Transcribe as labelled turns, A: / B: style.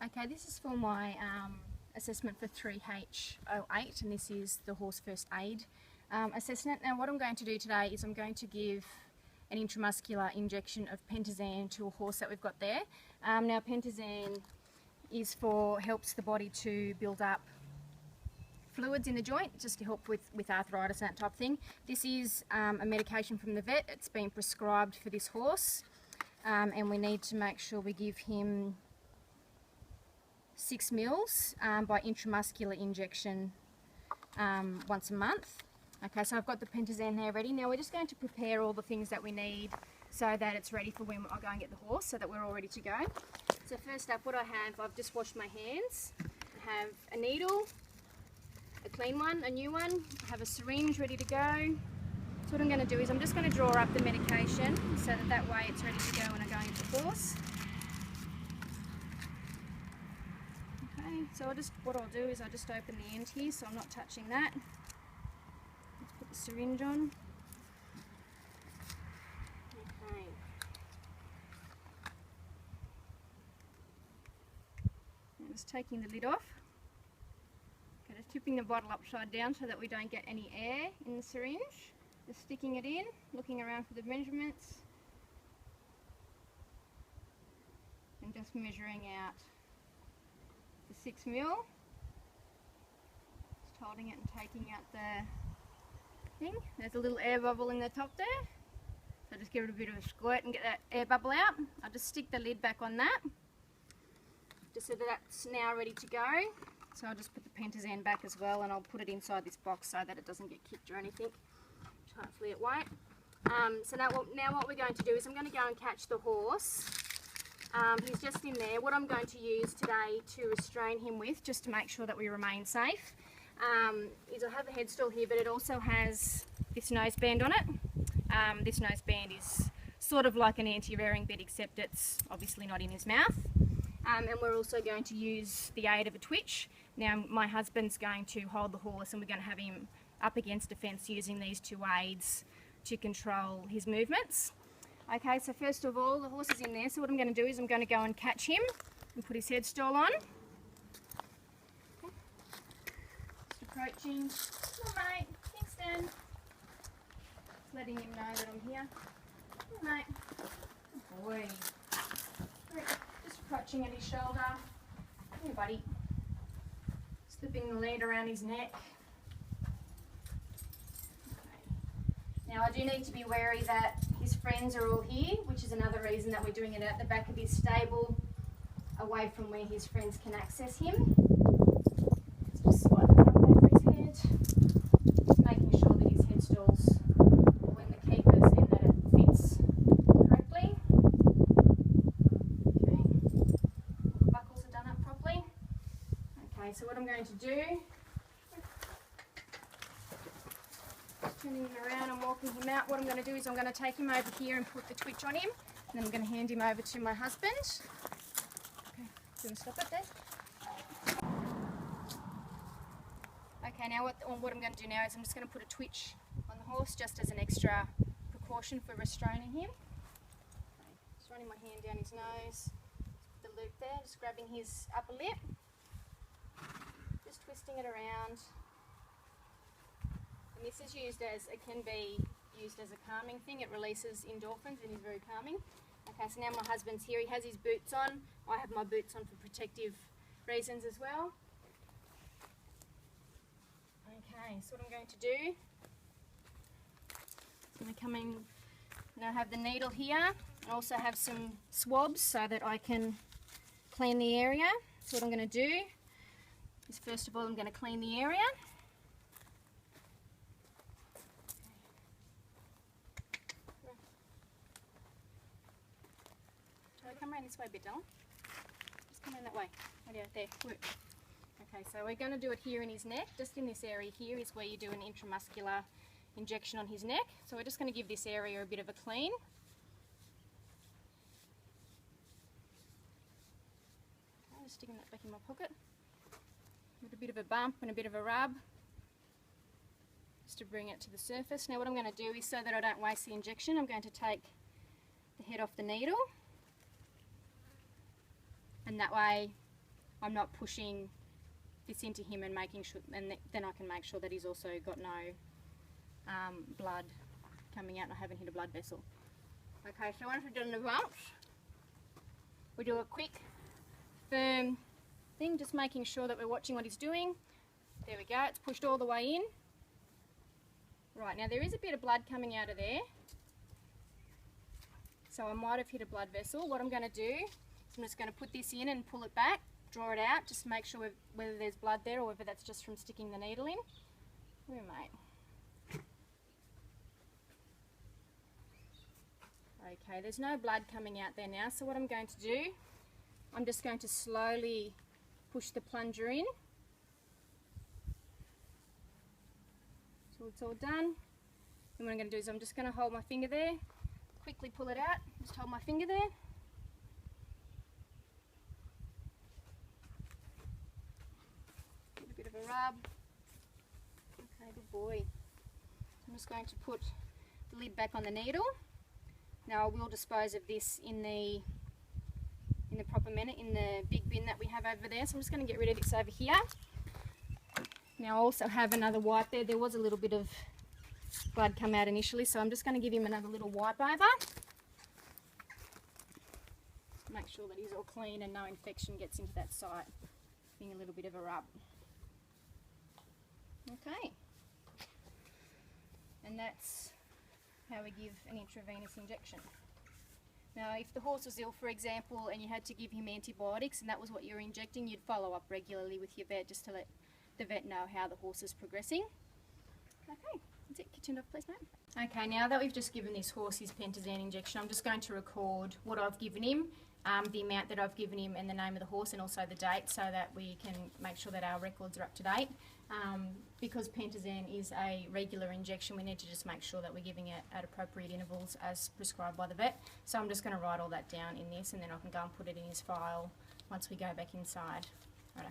A: Okay, this is for my assessment for 3.H.08, and this is the horse first aid assessment. Now what I'm going to do today is I'm going to give an intramuscular injection of pentazan to a horse that we've got there. Now pentazan helps the body to build up fluids in the joint, just to help with arthritis and that type of thing. This is a medication from the vet. It's been prescribed for this horse, and we need to make sure we give him 6 mils by intramuscular injection once a month. Okay, so I've got the pentazan there ready. Now we're just going to prepare all the things that we need so that it's ready for when I go and get the horse, so that we're all ready to go. So first up, what I have, I've just washed my hands. I have a needle, a clean one, a new one. I have a syringe ready to go. So what I'm going to do is I'm just going to draw up the medication so that way it's ready to go when I go and get the horse. So what I'll do is I'll just open the end here, so I'm not touching that. Let's put the syringe on. Okay. Now just taking the lid off. Okay, just tipping the bottle upside down so that we don't get any air in the syringe. Just sticking it in, looking around for the measurements, and just measuring out 6 mil. Just holding it and taking out the thing. There's a little air bubble in the top there, so just give it a bit of a squirt and get that air bubble out. I'll just stick the lid back on that, just so that that's now ready to go. So I'll just put the pentazan back as well, and I'll put it inside this box so that it doesn't get kicked or anything, which hopefully it won't. So now what we're going to do is I'm going to go and catch the horse. He's just in there. What I'm going to use today to restrain him with, just to make sure that we remain safe, is I have a headstool here, but it also has this noseband on it. This noseband is sort of like an anti-rearing bit, except it's obviously not in his mouth. And we're also going to use the aid of a twitch. Now my husband's going to hold the horse, and we're going to have him up against a fence using these two aids to control his movements. Okay, so first of all, the horse is in there, so what I'm going to do is I'm going to go and catch him and put his headstool on. Okay. Just approaching. Come on, mate. Kingston. Just letting him know that I'm here. Come on, mate. Good boy. Right. Just approaching at his shoulder. Here, buddy. Slipping the lead around his neck. Now I do need to be wary that his friends are all here, which is another reason that we're doing it at the back of his stable, away from where his friends can access him. Just sliding it up over his head, just making sure that his headstool's all in the keepers and that it fits correctly. Okay, all the buckles are done up properly. Okay, so what I'm going to do, turning him around and walking him out, what I'm going to do is I'm going to take him over here and put the twitch on him, and then I'm going to hand him over to my husband. Okay, do you want to stop it there? Okay, now what I'm going to do now is I'm just going to put a twitch on the horse just as an extra precaution for restraining him. Okay, just running my hand down his nose, just put the loop there, just grabbing his upper lip, just twisting it around. This is can be used as a calming thing. It releases endorphins and is very calming. Okay, so now my husband's here. He has his boots on. I have my boots on for protective reasons as well. Okay, so what I'm going to do, I'm going to come in. Now I have the needle here. I also have some swabs so that I can clean the area. So what I'm going to do is, first of all, I'm going to clean the area. Come around this way a bit, Dylan. Just come around that way. Right out there. Work. Okay, so we're going to do it here in his neck. Just in this area here is where you do an intramuscular injection on his neck. So we're just going to give this area a bit of a clean. Okay, just sticking that back in my pocket. With a bit of a bump and a bit of a rub, just to bring it to the surface. Now what I'm going to do is, so that I don't waste the injection, I'm going to take the head off the needle, and that way I'm not pushing this into him and making sure, and then I can make sure that he's also got no blood coming out and I haven't hit a blood vessel. Okay, so once we've done the bumps, we do a quick, firm thing, just making sure that we're watching what he's doing. There we go, it's pushed all the way in. Right, now there is a bit of blood coming out of there, so I might have hit a blood vessel. What I'm going to do is I'm just going to put this in and pull it back, draw it out, just make sure whether there's blood there or whether that's just from sticking the needle in. Where, mate? Okay, there's no blood coming out there now, so what I'm going to do, I'm just going to slowly push the plunger in. So it's all done. And what I'm going to do is I'm just going to hold my finger there, quickly pull it out, just hold my finger there. Give it a bit of a rub. Okay, good boy. I'm just going to put the lid back on the needle. Now I will dispose of this in the proper manner in the big bin that we have over there. So I'm just going to get rid of this over here. Now I also have another wipe there. There was a little bit of blood come out initially, so I'm just going to give him another little wipe over. Make sure that he's all clean and no infection gets into that site. Giving a little bit of a rub. Okay. And that's how we give an intravenous injection. Now if the horse was ill, for example, and you had to give him antibiotics and that was what you were injecting, you'd follow up regularly with your vet just to let the vet know how the horse is progressing. Okay, that's it. Get turned off, please, mate. Okay, now that we've just given this horse his pentazan injection, I'm just going to record what I've given him, the amount that I've given him and the name of the horse and also the date so that we can make sure that our records are up to date. Because pentazan is a regular injection, we need to just make sure that we're giving it at appropriate intervals as prescribed by the vet. So I'm just going to write all that down in this and then I can go and put it in his file once we go back inside. Righto.